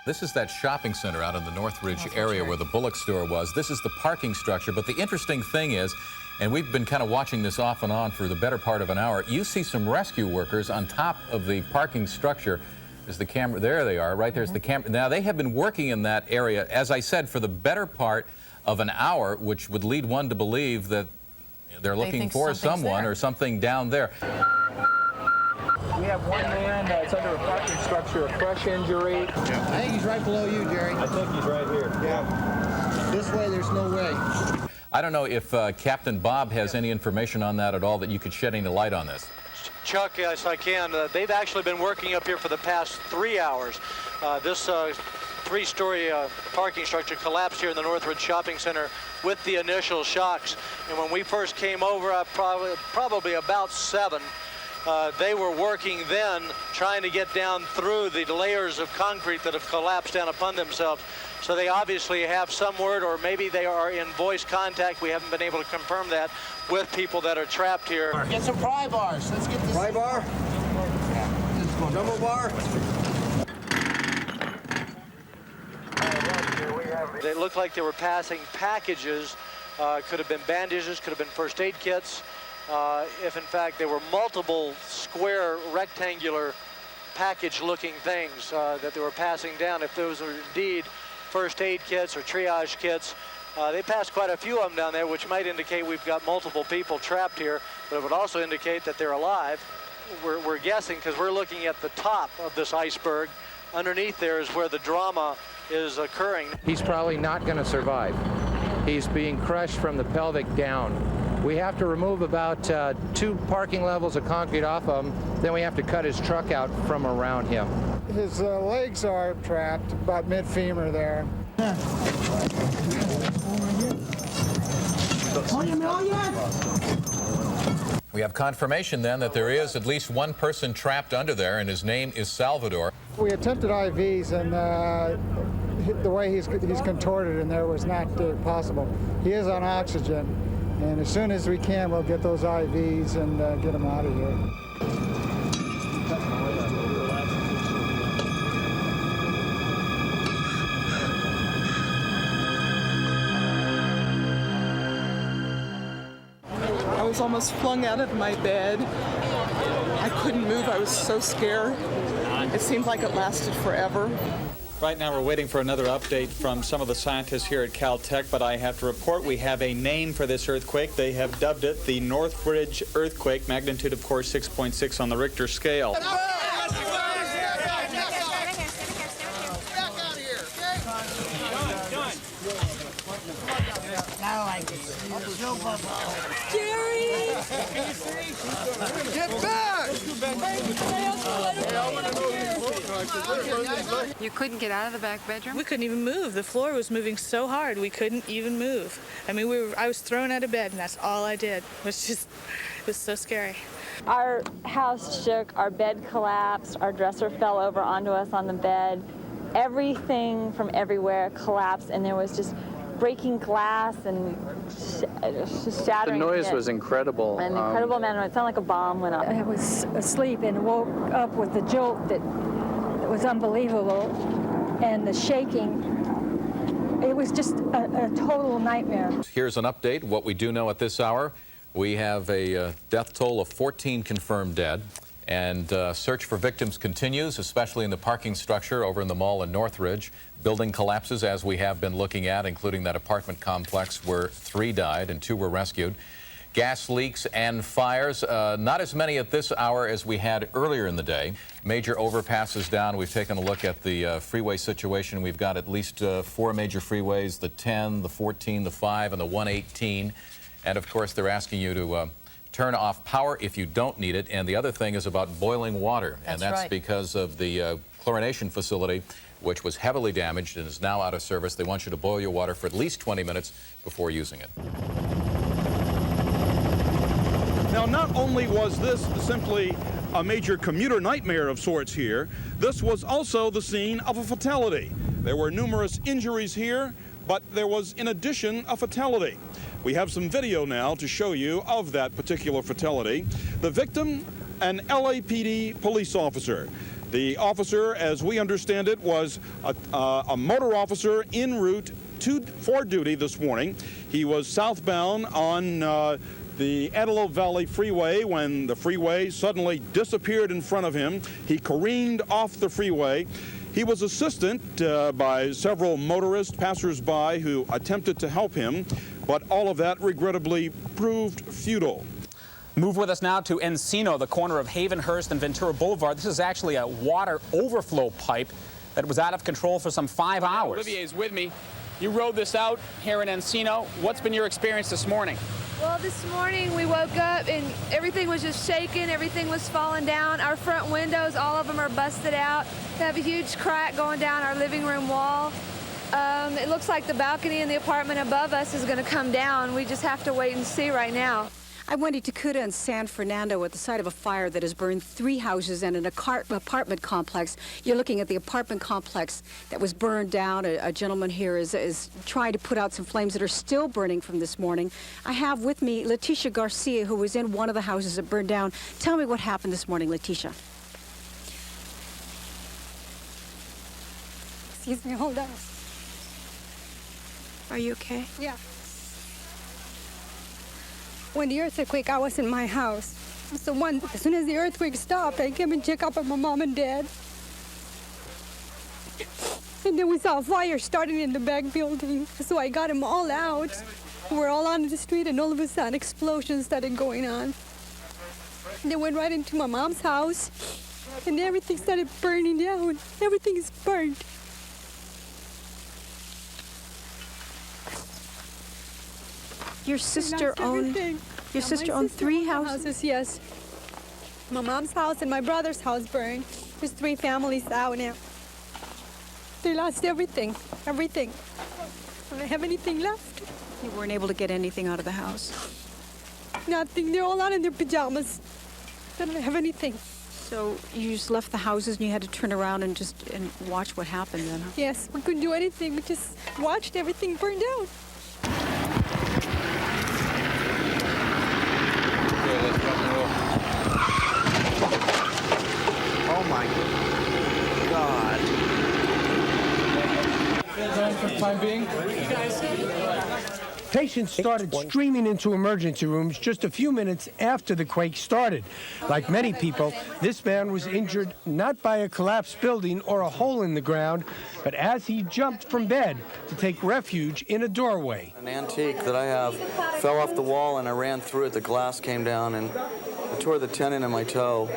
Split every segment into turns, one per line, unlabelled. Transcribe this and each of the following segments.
This is that shopping center out in the Northridge area where the Bullock store was. This is the parking structure, but the interesting thing is, and we've been kind of watching this off and on for the better part of an hour, you see some rescue workers on top of the parking structure. There's the camera, there they are, right there's the camera. Now they have been working in that area, as I said, for the better part of an hour, which would lead one to believe that they're looking for someone or something down there.
We have one man that's under a parking structure, a crush injury.
Yeah. I think he's right below you, Jerry.
I think he's right here.
Yeah. This way, there's no way.
I don't know if Captain Bob has any information on that at all that you could shed any light on this.
Chuck, yes, I can. They've actually been working up here for the past 3 hours. This three-story parking structure collapsed here in the Northridge Shopping Center with the initial shocks. And when we first came over, probably about 7, they were working then trying to get down through the layers of concrete that have collapsed down upon themselves. So they obviously have some word, or maybe they are in voice contact. We haven't been able to confirm that with people that are trapped here.
Get some pry bars. Let's get this.
Pry bar?
Yeah.
Jumbo bar?
They looked like they were passing packages. Could have been bandages, could have been first aid kits. If in fact there were multiple square rectangular package-looking things that they were passing down, if those are indeed first aid kits or triage kits. They passed quite a few of them down there, which might indicate we've got multiple people trapped here, but it would also indicate that they're alive. We're guessing because we're looking at the top of this iceberg. Underneath there is where the drama is occurring.
He's probably not going to survive. He's being crushed from the pelvic down. We have to remove about 2 parking levels of concrete off of him. Then we have to cut his truck out from around him.
His legs are trapped about mid-femur there.
We have confirmation then that there is at least one person trapped under there, and his name is Salvador.
We attempted IVs, and the way he's contorted in there was not possible. He is on oxygen, and as soon as we can, we'll get those IVs and get him out of here.
I was almost flung out of my bed. I couldn't move. I was so scared. It seemed like it lasted forever.
Right now we're waiting for another update from some of the scientists here at Caltech, but I have to report we have a name for this earthquake. They have dubbed it the Northridge Earthquake, magnitude of course 6.6 on the Richter scale.
Jerry!
Get back!
You couldn't get out of the back bedroom?
We couldn't even move. The floor was moving so hard we couldn't even move. I mean, I was thrown out of bed, and that's all I did. It was so scary.
Our house shook, our bed collapsed, our dresser fell over onto us on the bed. Everything from everywhere collapsed, and there was just breaking glass and just shattering.
The noise was incredible.
An incredible amount. It sounded like a bomb went off.
I was asleep and woke up with the jolt that was unbelievable, and the shaking. It was just a total nightmare.
Here's an update. What we do know at this hour, we have a death toll of 14 confirmed dead. And search for victims continues, especially in the parking structure over in the mall in Northridge. Building collapses, as we have been looking at, including that apartment complex where 3 died and 2 were rescued. Gas leaks and fires, not as many at this hour as we had earlier in the day. Major overpasses down. We've taken a look at the freeway situation. We've got at least 4 major freeways, the 10, the 14, the 5, and the 118. And, of course, they're asking you to turn off power if you don't need it. And the other thing is about boiling water. And that's because of the chlorination facility, which was heavily damaged and is now out of service. They want you to boil your water for at least 20 minutes before using it.
Now, not only was this simply a major commuter nightmare of sorts here, this was also the scene of a fatality. There were numerous injuries here, but there was, in addition, a fatality. We have some video now to show you of that particular fatality. The victim, an LAPD police officer. The officer, as we understand it, was a motor officer en route for duty this morning. He was southbound on the Antelope Valley Freeway when the freeway suddenly disappeared in front of him. He careened off the freeway. He was assisted by several motorists, passers-by who attempted to help him, but all of that regrettably proved futile.
Move with us now to Encino, the corner of Havenhurst and Ventura Boulevard. This is actually a water overflow pipe that was out of control for some 5 hours.
Olivier is with me. You rode this out here in Encino. What's been your experience this morning?
Well, this morning we woke up and everything was just shaking, everything was falling down. Our front windows, all of them are busted out. We have a huge crack going down our living room wall. It looks like the balcony in the apartment above us is going to come down. We just have to wait and see right now.
I went to Takuta in San Fernando at the site of a fire that has burned 3 houses and an apartment complex. You're looking at the apartment complex that was burned down. A gentleman here is trying to put out some flames that are still burning from this morning. I have with me Leticia Garcia, who was in one of the houses that burned down. Tell me what happened this morning, Leticia.
Excuse me, hold on.
Are you okay?
Yeah. When the earthquake, I was in my house. So as soon as the earthquake stopped, I came and checked up on my mom and dad. And then we saw a fire starting in the back building. So I got them all out. We're all on the street, and all of a sudden, explosions started going on. And they went right into my mom's house, and everything started burning down. Everything is burned.
Your sister owned 3 houses?
Yes. My mom's house and my brother's house burned. There's 3 families out now. They lost everything, everything. I don't have anything left.
You weren't able to get anything out of the house?
Nothing. They're all out in their pajamas. They don't have anything.
So you just left the houses and you had to turn around and watch what happened then, huh?
Yes, we couldn't do anything. We just watched everything burn down.
Oh my God.
For the time being.
Patients started streaming into emergency rooms just a few minutes after the quake started. Like many people, this man was injured not by a collapsed building or a hole in the ground, but as he jumped from bed to take refuge in a doorway.
An antique that I have fell off the wall and I ran through it. The glass came down and I tore the tendon in my toe.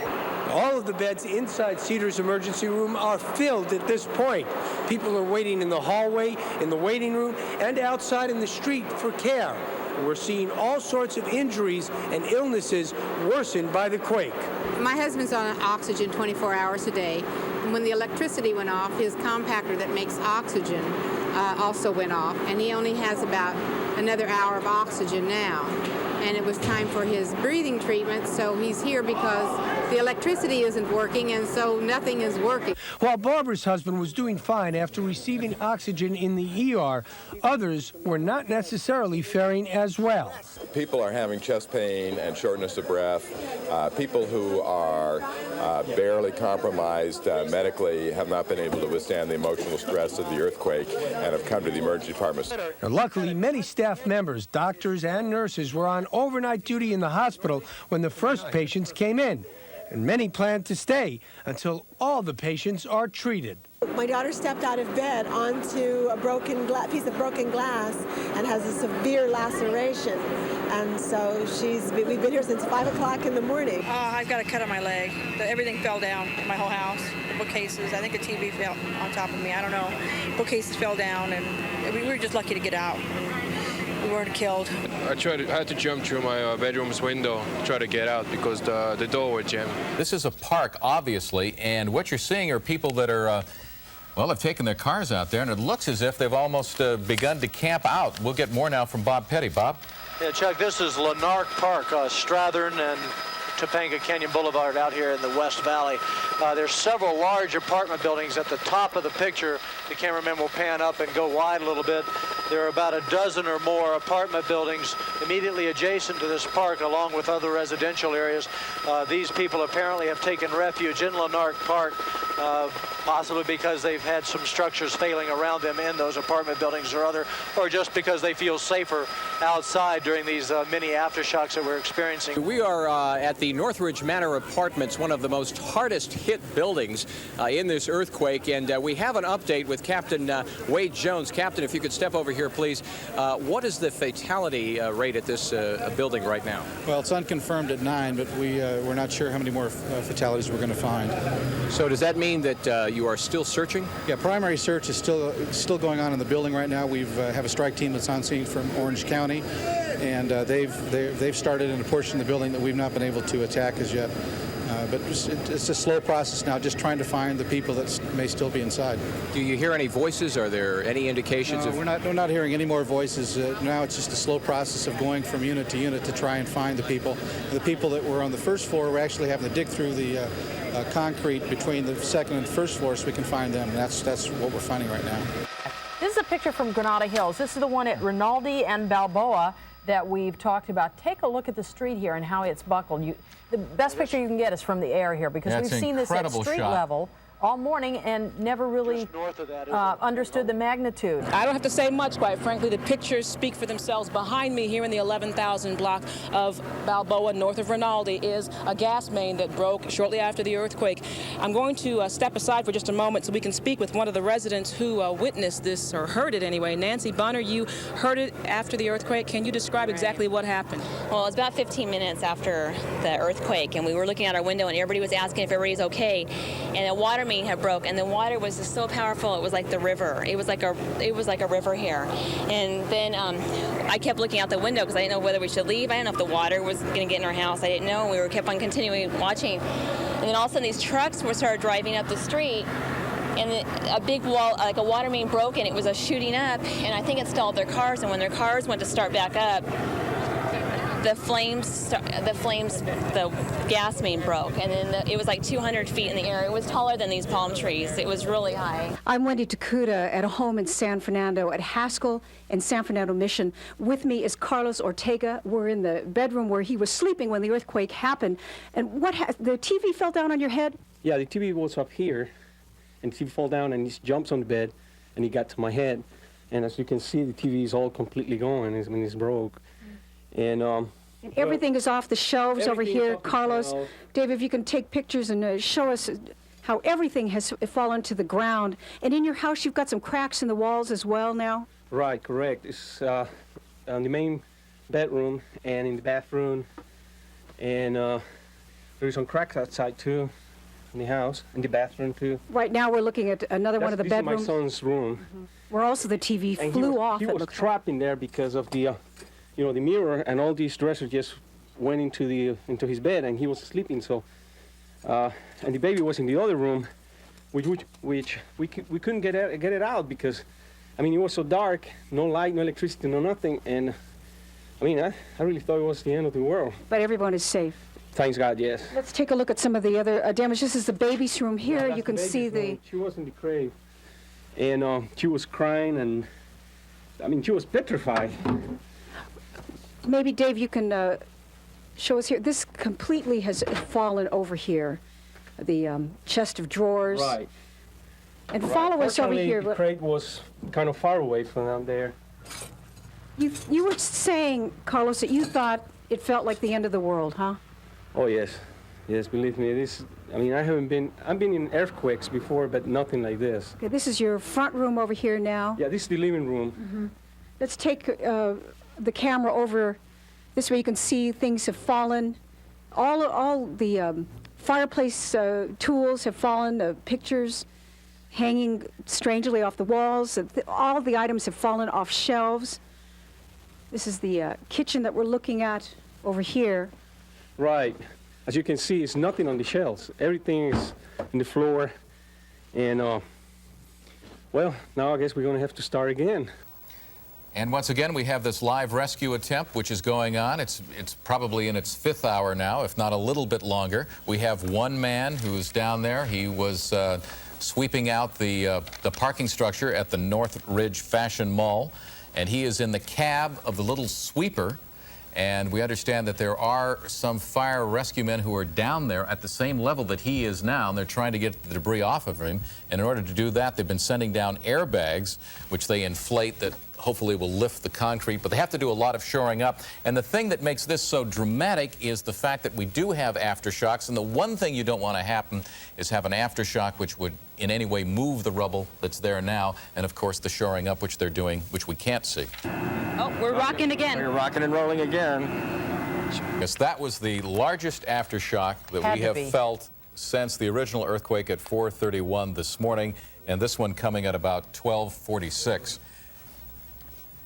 All of the beds inside Cedar's emergency room are filled at this point. People are waiting in the hallway, in the waiting room, and outside in the street for care. We're seeing all sorts of injuries and illnesses worsened by the quake.
My husband's on oxygen 24 hours a day. And when the electricity went off, his compactor that makes oxygen also went off. And he only has about another hour of oxygen now. And it was time for his breathing treatment, so he's here because the electricity isn't working, and so nothing is working.
While Barbara's husband was doing fine after receiving oxygen in the ER, others were not necessarily faring as well.
People are having chest pain and shortness of breath. People who are barely compromised medically have not been able to withstand the emotional stress of the earthquake and have come to the emergency departments.
Now, luckily, many staff members, doctors and nurses were on overnight duty in the hospital when the first patients came in, and many plan to stay until all the patients are treated.
My daughter stepped out of bed onto a piece of broken glass and has a severe laceration. And so we've been here since 5 o'clock in the morning.
I've got a cut on my leg. Everything fell down in my whole house. The bookcases, I think a TV fell on top of me. I don't know. Bookcases fell down, and we were just lucky to get out. We weren't killed.
I had to jump through my bedroom's window to try to get out because the door was jammed.
This is a park, obviously, and what you're seeing are people that are, well, have taken their cars out there, and it looks as if they've almost begun to camp out. We'll get more now from Bob Petty. Bob?
Yeah, Chuck, this is Lanark Park, Strathern and Topanga Canyon Boulevard out here in the West Valley. There's several large apartment buildings at the top of the picture. The cameraman will pan up and go wide a little bit. There are about a dozen or more apartment buildings immediately adjacent to this park, along with other residential areas. These people apparently have taken refuge in Lanark Park, possibly because they've had some structures failing around them in those apartment buildings or just because they feel safer outside during these many aftershocks that we're experiencing.
We are at the Northridge Manor Apartments, one of the most hardest hit buildings in this earthquake, and we have an update with Captain Wade Jones. Captain, if you could step over here, please. What is the fatality rate at this building right now?
Well, it's unconfirmed at 9, but we're not sure how many more fatalities we're going to find.
So does that mean that you are still searching?
Yeah, primary search is still going on in the building right now. We have a strike team that's on scene from Orange County, and they've started in a portion of the building that we've not been able to attack as yet. But it's a slow process now, just trying to find the people that may still be inside.
Do you hear any voices? Are there any indications?
No, we're not hearing any more voices. Now it's just a slow process of going from unit to unit to try and find the people. The people that were on the first floor, we're actually having to dig through the concrete between the second and first floor so we can find them. And that's what we're finding right now.
This is a picture from Granada Hills. This is the one at Rinaldi and Balboa that we've talked about. Take a look at the street here and how it's buckled. The best picture you can get is from the air here, because we've seen this at street level all morning and never really understood the magnitude.
I don't have to say much, quite frankly. The pictures speak for themselves. Behind me here in the 11,000 block of Balboa, north of Rinaldi, is a gas main that broke shortly after the earthquake. I'm going to step aside for just a moment so we can speak with one of the residents who witnessed this, or heard it anyway. Nancy Bunner, you heard it after the earthquake. Can you describe exactly what happened?
Well, it was about 15 minutes after the earthquake, and we were looking out our window, and everybody was asking if everybody's okay. And a water main had broke, and the water was just so powerful. It was like the river. It was like a river here. And then I kept looking out the window because I didn't know whether we should leave. I didn't know if the water was going to get in our house. I didn't know. We kept on continuing watching. And then all of a sudden these trucks started driving up the street, and a big wall, like a water main, broke, and it was shooting up, and I think it stalled their cars. And when their cars went to start back up, the gas main broke, and then it was like 200 feet in the air. It was taller than these palm trees. It was really high.
I'm Wendy Takuda at a home in San Fernando at Haskell and San Fernando Mission. With me is Carlos Ortega. We're in the bedroom where he was sleeping when the earthquake happened. And the TV fell down on your head?
Yeah, the TV was up here, and the TV fell down, and he jumps on the bed, and he got to my head. And as you can see, the TV is all completely gone. It's broke. And
everything is off the shelves over here, Carlos. Dave, if you can take pictures and show us how everything has fallen to the ground. And in your house, you've got some cracks in the walls as well now?
Right, correct. It's in the main bedroom and in the bathroom. And there's some cracks outside, too, in the house, in the bathroom, too.
Right now, we're looking at another one of the bedrooms.
This is my son's room.
Where also the TV flew off.
He was trapped in there because of the the mirror, and all these dressers just went into his bed, and he was sleeping. So, and the baby was in the other room, which we couldn't get it out because, I mean, it was so dark, no light, no electricity, no nothing, and I mean, I really thought it was the end of the world.
But everyone is safe.
Thanks God, yes.
Let's take a look at some of the other damage. This is the baby's room here.
Yeah,
you can see the.
She was in the crib, and she was crying, and I mean, she was petrified.
Maybe, Dave, you can show us here. This completely has fallen over here, the chest of drawers.
Right.
And follow us over here.
The crate was kind of far away from down there.
You were saying, Carlos, that you thought it felt like the end of the world, huh?
Oh, yes. Yes, believe me. I've been in earthquakes before, but nothing like this.
Okay, this is your front room over here now.
Yeah, this is the living room.
Mm-hmm. Let's take the camera over this way. You can see things have fallen. All the fireplace tools have fallen, pictures hanging strangely off the walls. All the items have fallen off shelves. This is the kitchen that we're looking at over here.
Right. As you can see, it's nothing on the shelves. Everything is on the floor. And, well, now I guess we're going to have to start again.
And once again, we have this live rescue attempt, which is going on. It's probably in its 5th hour now, if not a little bit longer. We have one man who's down there. He was sweeping out the parking structure at the Northridge Fashion Mall, and he is in the cab of the little sweeper. And we understand that there are some fire rescue men who are down there at the same level that he is now, and they're trying to get the debris off of him. And in order to do that, they've been sending down airbags, which they inflate, that hopefully will lift the concrete, but they have to do a lot of shoring up. And the thing that makes this so dramatic is the fact that we do have aftershocks, and the one thing you don't want to happen is have an aftershock which would in any way move the rubble that's there now, and of course the shoring up which they're doing, which we can't see.
Oh, we're rocking again.
We're rocking and rolling again.
Yes, that was the largest aftershock that we have felt since the original earthquake at 4:31 this morning, and this one coming at about 12:46.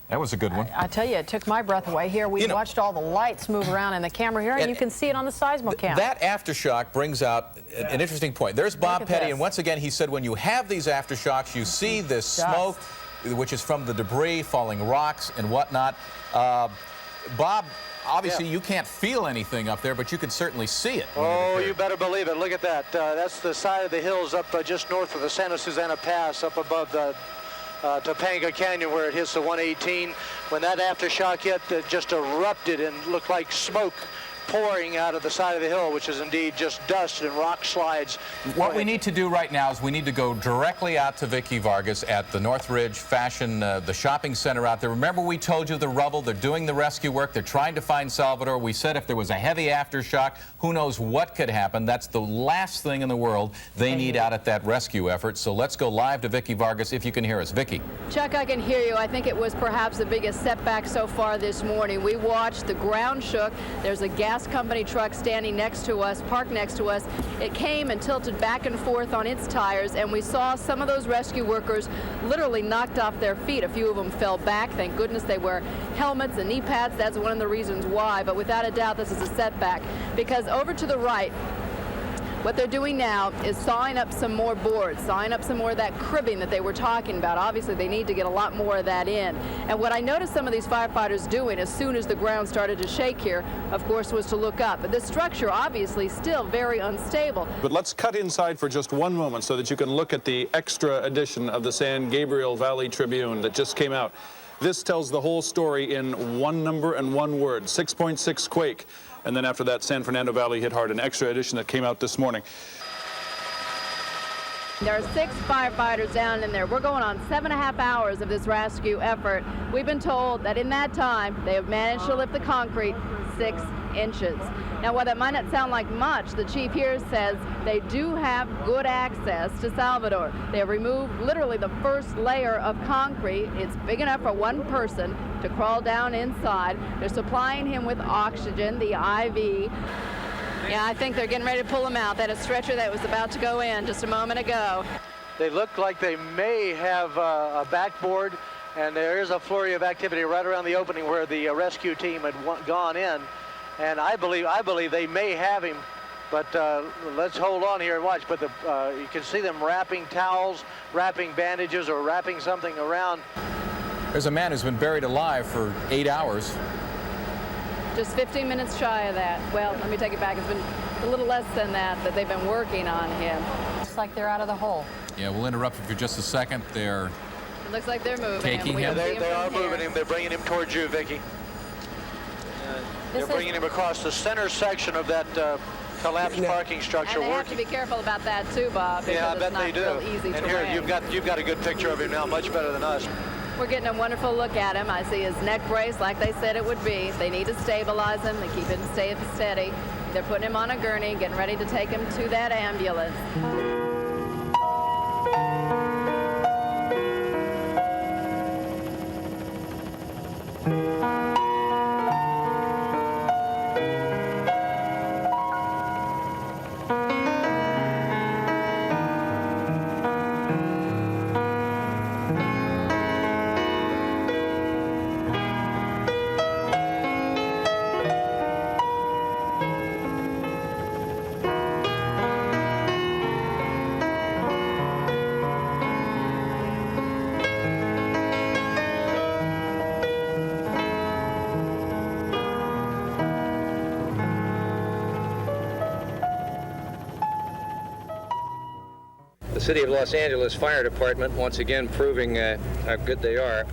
That was a good one.
I tell you, it took my breath away. Here, we watched all the lights move around in the camera here, and you can see it on the seismocam.
That aftershock brings out an interesting point. There's Bob Petty, and once again, he said when you have these aftershocks, you see this smoke, which is from the debris, falling rocks and whatnot. Bob, obviously you can't feel anything up there, but you can certainly see it.
Oh, you better believe it. Look at that. That's the side of the hills up just north of the Santa Susana Pass, up above the Topanga Canyon, where it hits the 118. When that aftershock hit, it just erupted and looked like smoke pouring out of the side of the hill, which is indeed just dust and rock slides.
What we need to do right now is we need to go directly out to Vicky Vargas at the Northridge Fashion, the shopping center out there. Remember, we told you the rubble, they're doing the rescue work, they're trying to find Salvador. We said if there was a heavy aftershock, who knows what could happen. That's the last thing in the world they need out at that rescue effort. So let's go live to Vicky Vargas, if you can hear us. Vicky.
Chuck, I can hear you. I think it was perhaps the biggest setback so far this morning. We watched, the ground shook. There's a gas company truck standing next to us, parked next to us. It came and tilted back and forth on its tires, and we saw some of those rescue workers literally knocked off their feet. A few of them fell back. Thank goodness they wear helmets and knee pads. That's one of the reasons why, but without a doubt this is a setback, because over to the right, what they're doing now is sawing up some more boards, sawing up some more of that cribbing that they were talking about. Obviously, they need to get a lot more of that in. And what I noticed some of these firefighters doing as soon as the ground started to shake here, of course, was to look up. But this structure, obviously, still very unstable.
But let's cut inside for just one moment so that you can look at the extra edition of the San Gabriel Valley Tribune that just came out. This tells the whole story in one number and one word, 6.6 quake. And then after that, San Fernando Valley hit hard, an extra edition that came out this morning.
There are 6 firefighters down in there. We're going on 7.5 hours of this rescue effort. We've been told that in that time, they have managed to lift the concrete 6 inches. Now, while that might not sound like much, the chief here says they do have good access to Salvador. They have removed literally the first layer of concrete. It's big enough for one person to crawl down inside. They're supplying him with oxygen, the IV. Yeah, I think they're getting ready to pull him out. That is a stretcher that was about to go in just a moment ago.
They look like they may have a backboard, and there is a flurry of activity right around the opening where the rescue team had gone in. And I believe they may have him, but let's hold on here and watch. But you can see them wrapping towels, wrapping bandages, or wrapping something around.
There's a man who's been buried alive for 8 hours.
Just 15 minutes shy of that. Well, let me take it back. It's been a little less than that they've been working on him.
It's like they're out of the hole.
Yeah, we'll interrupt you for just a second. It
looks like they're moving
taking him.
They are moving him. They're bringing him towards you, Vicki. They're bringing him across the center section of that collapsed parking structure.
And they have to be careful about that too, Bob.
Yeah, I bet
it's not
they do.
real easy
And
terrain.
here, you've got a good picture of him now, much better than us.
We're getting a wonderful look at him. I see his neck brace like they said it would be. They need to stabilize him. They keep him steady. They're putting him on a gurney, getting ready to take him to that ambulance.
The City of Los Angeles Fire Department, once again proving how good they are.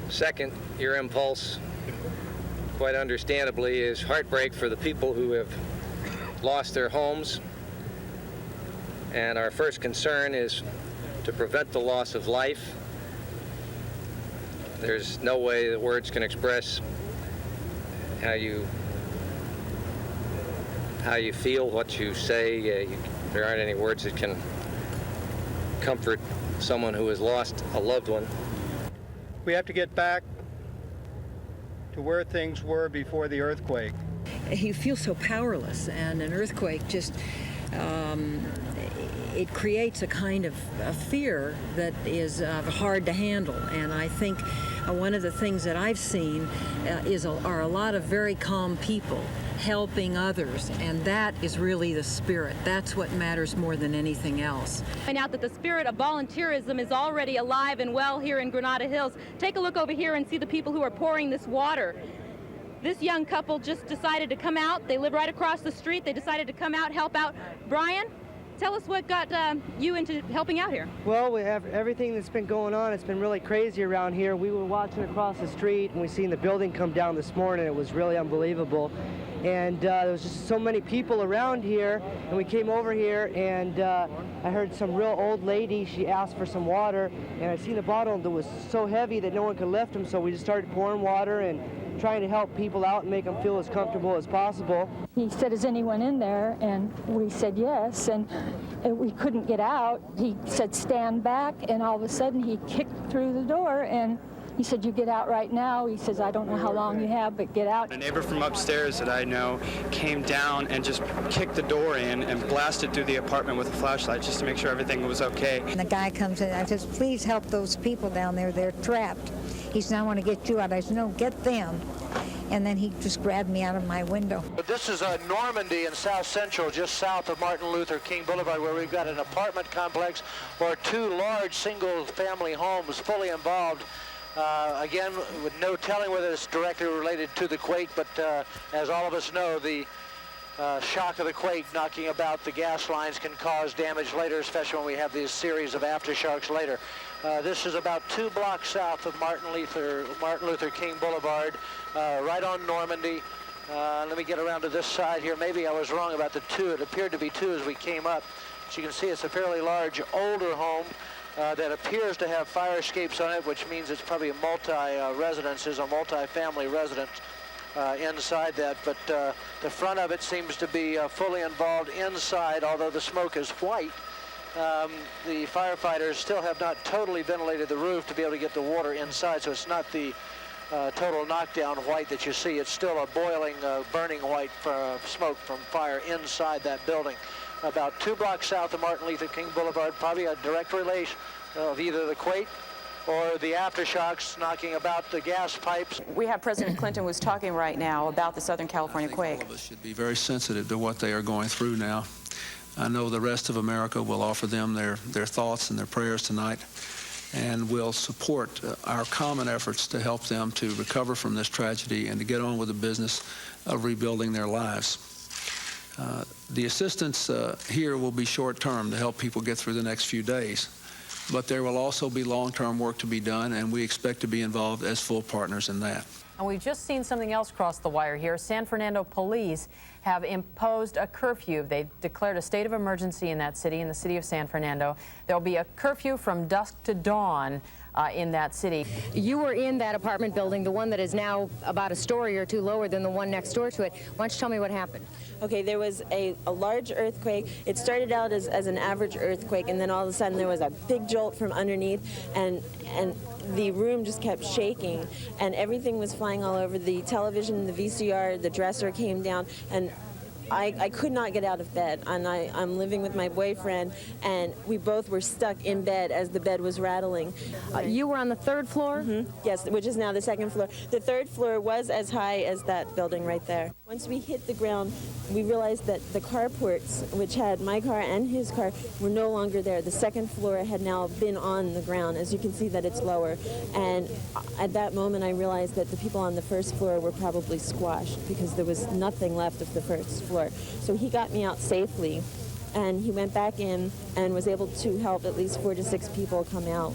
Second, your impulse, quite understandably, is heartbreak for the people who have lost their homes. And our first concern is to prevent the loss of life. There's no way that words can express how you feel, what you say. There aren't any words that can comfort someone who has lost a loved one.
We have to get back to where things were before the earthquake.
You feel so powerless, and an earthquake just, it creates a kind of a fear that is hard to handle. And I think one of the things that I've seen are a lot of very calm people helping others, and that is really the spirit. That's what matters more than anything else.
Find out that the spirit of volunteerism is already alive and well here in Granada Hills. Take a look over here and see the people who are pouring this water. This young couple just decided to come out. They live right across the street. They decided to come out, help out. Brian, tell us what got you into helping out here.
Well, we have everything that's been going on. It's been really crazy around here. We were watching across the street, and we seen the building come down this morning. It was really unbelievable. And there was just so many people around here, and we came over here, and I heard some real old lady. She asked for some water, and I seen the bottle that was so heavy that no one could lift them, so we just started pouring water and trying to help people out and make them feel as comfortable as possible.
He said, is anyone in there? And we said yes, and we couldn't get out. He said, stand back, and all of a sudden he kicked through the door, and he said, you get out right now. He says, I don't know how long you have, but get out.
A neighbor from upstairs that I know came down and just kicked the door in and blasted through the apartment with a flashlight just to make sure everything was okay.
And the guy comes in, I says, please help those people down there. They're trapped. He said, I want to get you out. I said, no, get them. And then he just grabbed me out of my window.
But this is Normandy in South Central, just south of Martin Luther King Boulevard, where we've got an apartment complex or two large single-family homes fully involved. Again, with no telling whether it's directly related to the quake, but as all of us know, the shock of the quake knocking about the gas lines can cause damage later, especially when we have these series of aftershocks later. This is about 2 blocks south of Martin Luther King Boulevard, right on Normandy. Let me get around to this side here. Maybe I was wrong about the 2. It appeared to be 2 as we came up. As you can see, it's a fairly large, older home that appears to have fire escapes on it, which means it's probably a multi-residences, a multi-family residence inside that. But the front of it seems to be fully involved inside, although the smoke is white. The firefighters still have not totally ventilated the roof to be able to get the water inside, so it's not the total knockdown white that you see. It's still a boiling, burning white smoke from fire inside that building. About 2 blocks south of Martin Luther King Boulevard, probably a direct relation of either the quake or the aftershocks knocking about the gas pipes.
We have President Clinton who's talking right now about the Southern California quake.
All of us should be very sensitive to what they are going through now. I know the rest of America will offer them their thoughts and their prayers tonight, and will support our common efforts to help them to recover from this tragedy and to get on with the business of rebuilding their lives. The assistance here will be short-term to help people get through the next few days, but there will also be long-term work to be done, and we expect to be involved as full partners in that.
And we've just seen something else cross the wire here. San Fernando police have imposed a curfew. They declared a state of emergency in that city, in the city of San Fernando. There'll be a curfew from dusk to dawn in that city.
You were in that apartment building, the one that is now about a story or two lower than the one next door to it. Why don't you tell me what happened?
Okay, there was a large earthquake. It started out as an average earthquake, and then all of a sudden there was a big jolt from underneath, and the room just kept shaking, and everything was flying all over. The television, the VCR, the dresser came down, and I could not get out of bed, and I'm living with my boyfriend, and we both were stuck in bed as the bed was rattling.
You were on the 3rd floor?
Mm-hmm. Yes, which is now the 2nd floor. The 3rd floor was as high as that building right there. Once we hit the ground, we realized that the carports, which had my car and his car, were no longer there. The 2nd floor had now been on the ground. As you can see that it's lower. And at that moment, I realized that the people on the 1st floor were probably squashed because there was nothing left of the 1st floor. So he got me out safely. and he went back in and was able to help at least 4 to 6 people come out.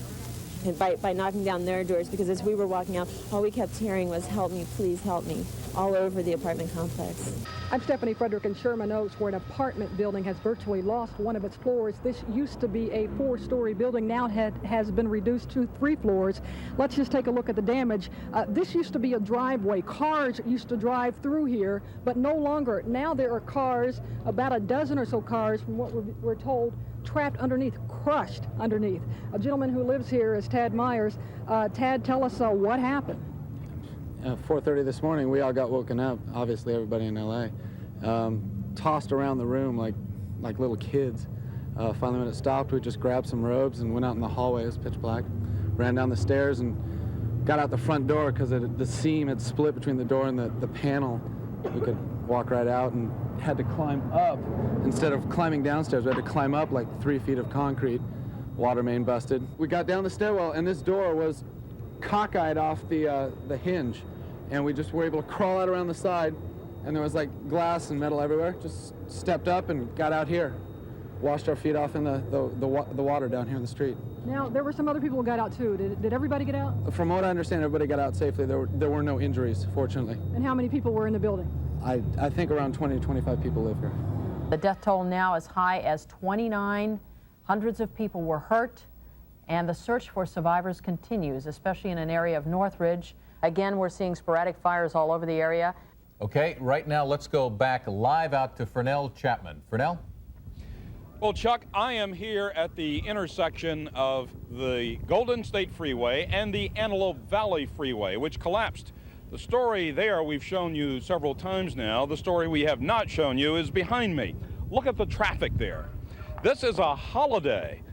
And by knocking down their doors, because as we were walking out, all we kept hearing was, "Help me, please help me," all over the apartment complex.
I'm Stephanie Frederick in Sherman Oaks, where an apartment building has virtually lost one of its floors. This used to be a 4-story building. Now it has been reduced to 3 floors. Let's just take a look at the damage. This used to be a driveway. Cars used to drive through here, but no longer. Now there are cars, about a dozen or so cars, from what we're told, trapped underneath, crushed underneath. A gentleman who lives here is Tad Myers. Tad, tell us what happened.
4:30 this morning, we all got woken up, obviously everybody in LA, tossed around the room like little kids. Finally when it stopped, we just grabbed some robes and went out in the hallway. It was pitch black. Ran down the stairs and got out the front door because the seam had split between the door and the panel. We could walk right out and had to climb up. Instead of climbing downstairs, we had to climb up like 3 feet of concrete. Water main busted. We got down the stairwell and this door was cockeyed off the hinge, and we just were able to crawl out around the side, and there was like glass and metal everywhere. Just stepped up and got out here, washed our feet off in the water down here in the street.
Now there were some other people who got out too. Did everybody get out?
From what I understand, everybody got out safely. There were no injuries, fortunately.
And how many people were in the building?
I think around 20 to 25 people live here.
The death toll now as high as 29. Hundreds of people were hurt, and the search for survivors continues, especially in an area of Northridge. Again, we're seeing sporadic fires all over the area.
Okay, right now let's go back live out to Fernell Chapman. Fernell?
Well, Chuck, I am here at the intersection of the Golden State Freeway and the Antelope Valley Freeway, which collapsed. The story there we've shown you several times now. The story we have not shown you is behind me. Look at the traffic there. This is a holiday,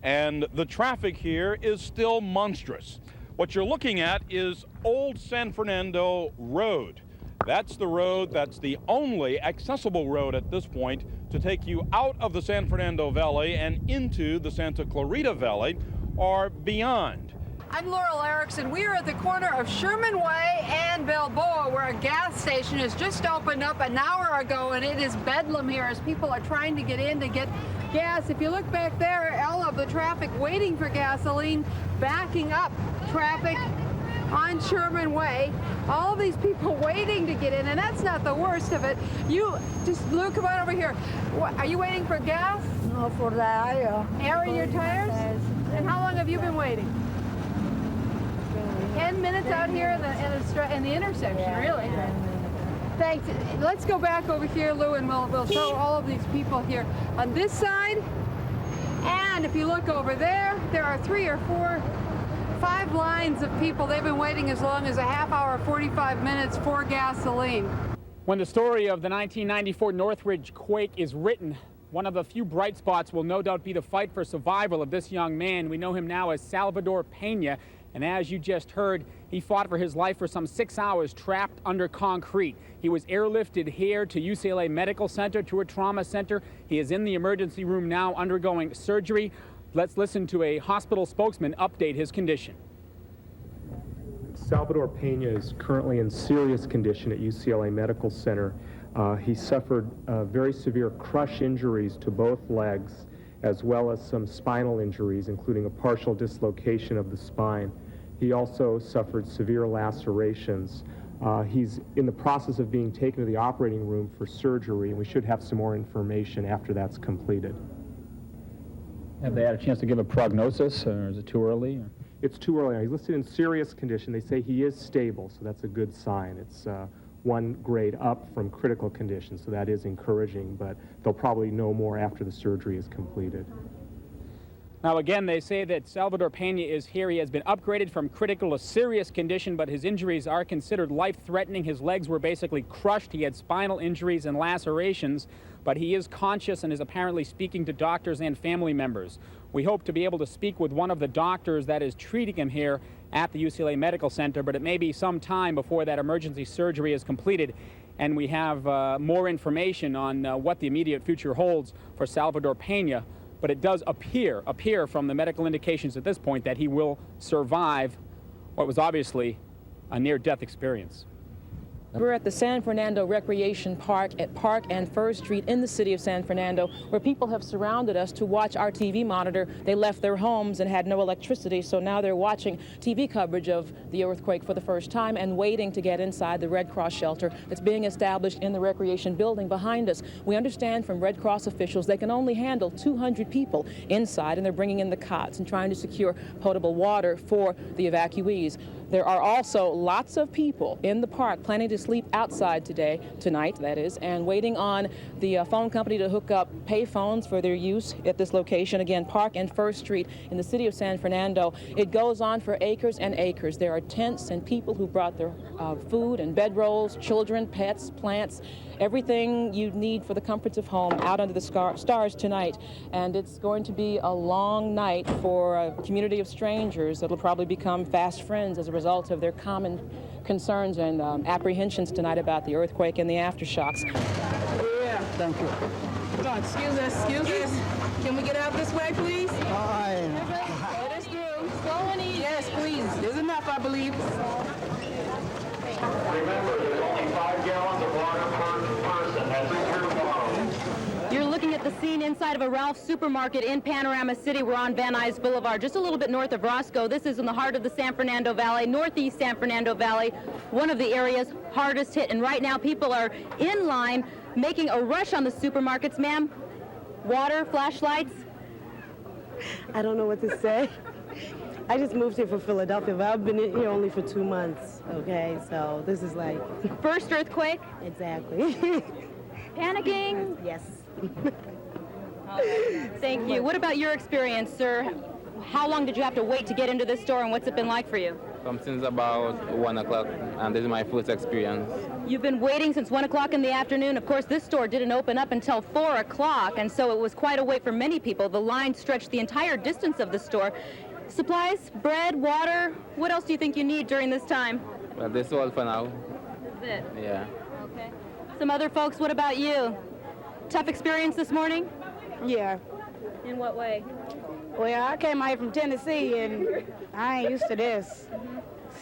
and the traffic here is still monstrous. What you're looking at is Old San Fernando Road. That's the road, that's the only accessible road at this point to take you out of the San Fernando Valley and into the Santa Clarita Valley or beyond.
I'm Laurel Erickson. We are at the corner of Sherman Way and Balboa, where a gas station has just opened up an hour ago, and it is bedlam here as people are trying to get in to get gas. If you look back there, all of the traffic waiting for gasoline, backing up traffic on Sherman Way. All these people waiting to get in, and that's not the worst of it. You just, Lou, come on over here. Are you waiting for gas?
No, for that, yeah.
Air in your tires? And how long have you been waiting? 10 minutes out here in the intersection, really. Thanks. Let's go back over here, Lou, and we'll show all of these people here on this side. And if you look over there, there are 3 or 4, 5 lines of people. They've been waiting as long as a half hour, 45 minutes for gasoline.
When the story of the 1994 Northridge quake is written, one of the few bright spots will no doubt be the fight for survival of this young man. We know him now as Salvador Pena. And as you just heard, he fought for his life for some 6 hours trapped under concrete. He was airlifted here to UCLA Medical Center, to a trauma center. He is in the emergency room now undergoing surgery. Let's listen to a hospital spokesman update his condition.
Salvador Pena is currently in serious condition at UCLA Medical Center. He suffered very severe crush injuries to both legs, as well as some spinal injuries, including a partial dislocation of the spine. He also suffered severe lacerations. He's in the process of being taken to the operating room for surgery, and we should have some more information after that's completed.
Have they had a chance to give a prognosis, or is it too early?
It's too early. He's listed in serious condition. They say he is stable, so that's a good sign. It's 1 grade up from critical condition, so that is encouraging, but they'll probably know more after the surgery is completed.
Now again, they say that Salvador Pena is here. He has been upgraded from critical to serious condition, but his injuries are considered life-threatening. His legs were basically crushed. He had spinal injuries and lacerations, but he is conscious and is apparently speaking to doctors and family members. We hope to be able to speak with one of the doctors that is treating him here at the UCLA Medical Center, but it may be some time before that emergency surgery is completed and we have more information on what the immediate future holds for Salvador Pena. But it does appear from the medical indications at this point that he will survive what was obviously a near-death experience.
We're at the San Fernando Recreation Park at Park and First Street in the city of San Fernando, where people have surrounded us to watch our TV monitor. They left their homes and had no electricity, so now they're watching TV coverage of the earthquake for the first time and waiting to get inside the Red Cross shelter that's being established in the recreation building behind us. We understand from Red Cross officials they can only handle 200 people inside, and they're bringing in the cots and trying to secure potable water for the evacuees. There are also lots of people in the park planning to sleep outside tonight, that is, and waiting on the phone company to hook up pay phones for their use at this location. Again, Park and First Street in the city of San Fernando. It goes on for acres and acres. There are tents and people who brought their food and bedrolls, children, pets, plants, everything you need for the comforts of home out under the stars tonight. And it's going to be a long night for a community of strangers that will probably become fast friends as a result of their common concerns and apprehensions tonight about the earthquake and the aftershocks.
Yeah, thank you.
Hold on, excuse us. Can we get out this way, please? Let us through. Slow and easy. Yes, please. There's enough, I believe.
Remember, there's only 5 gallons of water per person. That's your bottle.
You're looking at the scene inside of a Ralph's supermarket in Panorama City. We're on Van Nuys Boulevard, just a little bit north of Roscoe. This is in the heart of the San Fernando Valley, northeast San Fernando Valley, one of the areas hardest hit. And right now, people are in line making a rush on the supermarkets. Ma'am, water, flashlights?
I don't know what to say. I just moved here from Philadelphia, but I've been here only for 2 months, okay? So this is like...
First earthquake?
Exactly.
Panicking?
Yes.
Thank you. What about your experience, sir? How long did you have to wait to get into this store, and what's it been like for you?
Since about 1 o'clock, and this is my first experience.
You've been waiting since 1 o'clock in the afternoon. Of course, this store didn't open up until 4 o'clock, and so it was quite a wait for many people. The line stretched the entire distance of the store. Supplies, bread, water, what else do you think you need during this time?
Well, this is all for now.
That's it?
Yeah.
Okay. Some other folks, what about you? Tough experience this morning?
Yeah.
In what way?
Well, I came out here from Tennessee, and I ain't used to this.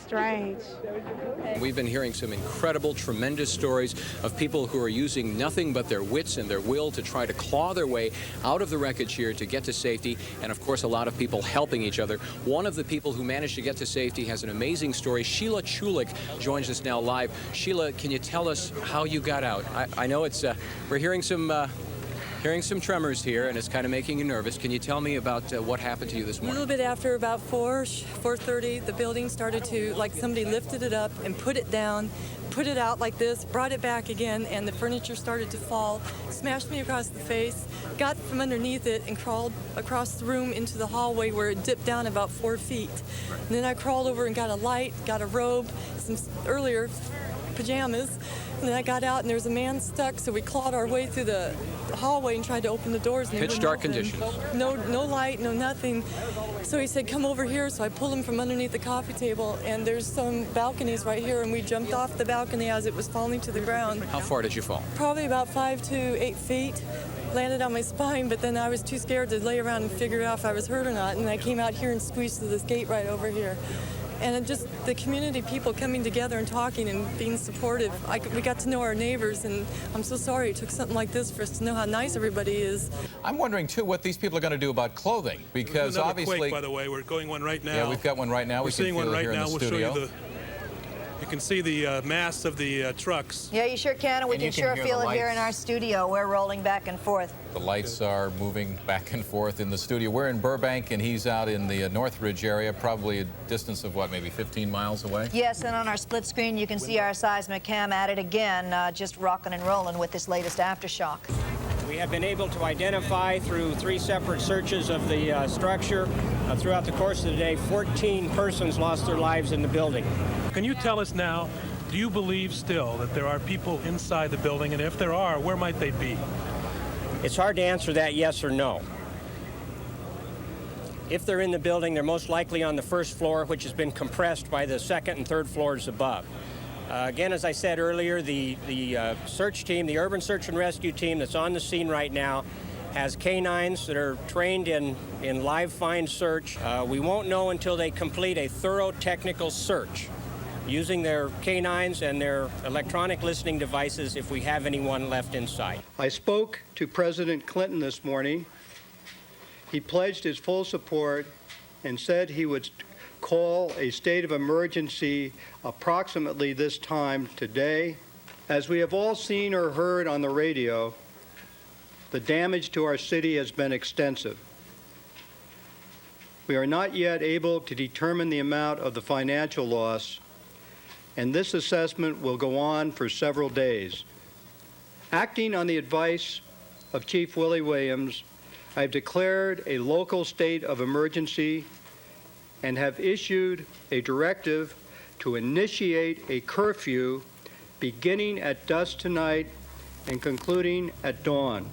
Strange.
We've been hearing some incredible, tremendous stories of people who are using nothing but their wits and their will to try to claw their way out of the wreckage here to get to safety, and of course a lot of people helping each other. One of the people who managed to get to safety has an amazing story. Sheila Chulik joins us now live. Sheila, can you tell us how you got out? I know it's we're hearing some tremors here, and it's kind of making you nervous. Can you tell me about what happened to you this
A
morning?
little bit after about 4:30, the building started to, like somebody lifted it up and put it down, put it out like this, brought it back again, and the furniture started to fall, smashed me across the face, got from underneath it and crawled across the room into the hallway where it dipped down about 4 feet. And then I crawled over and got a light, got a robe, some earlier pajamas, and then I got out and there was a man stuck, so we clawed our way through the hallway and tried to open the doors. And
Pitch dark conditions.
No light, no nothing. So he said, come over here. So I pulled him from underneath the coffee table, and there's some balconies right here, and we jumped off the balcony as it was falling to the ground.
How far did you fall?
Probably about 5 to 8 feet. Landed on my spine, but then I was too scared to lay around and figure out if I was hurt or not, and I came out here and squeezed through this gate right over here. And it just the community people coming together and talking and being supportive. We got to know our neighbors, and I'm so sorry it took something like this for us to know how nice everybody is.
I'm wondering, too, what these people are going to do about clothing, because obviously...
Quake, by the way, we're going one right now.
Yeah, we've got one right now.
We're seeing one right now.
We'll
show you you can see the mass of the trucks.
Yeah, you sure can, and we can sure feel it here in our studio. We're rolling back and forth.
The lights are moving back and forth in the studio. We're in Burbank, and he's out in the Northridge area, probably a distance of, what, maybe 15 miles away?
Yes, and on our split screen, you can see our seismic cam at it again, just rocking and rolling with this latest aftershock.
We have been able to identify through 3 separate searches of the structure throughout the course of the day, 14 persons lost their lives in the building.
Can you tell us now, do you believe still that there are people inside the building, and if there are, where might they be?
It's hard to answer that yes or no. If they're in the building, they're most likely on the first floor, which has been compressed by the second and third floors above. Again, as I said earlier, the search team, the urban search and rescue team that's on the scene right now, has canines that are trained in live find search. We won't know until they complete a thorough technical search using their canines and their electronic listening devices if we have anyone left inside.
I spoke to President Clinton this morning. He pledged his full support and said he would call a state of emergency approximately this time today. As we have all seen or heard on the radio, the damage to our city has been extensive. We are not yet able to determine the amount of the financial loss, and this assessment will go on for several days. Acting on the advice of Chief Willie Williams, I have declared a local state of emergency and have issued a directive to initiate a curfew beginning at dusk tonight and concluding at dawn.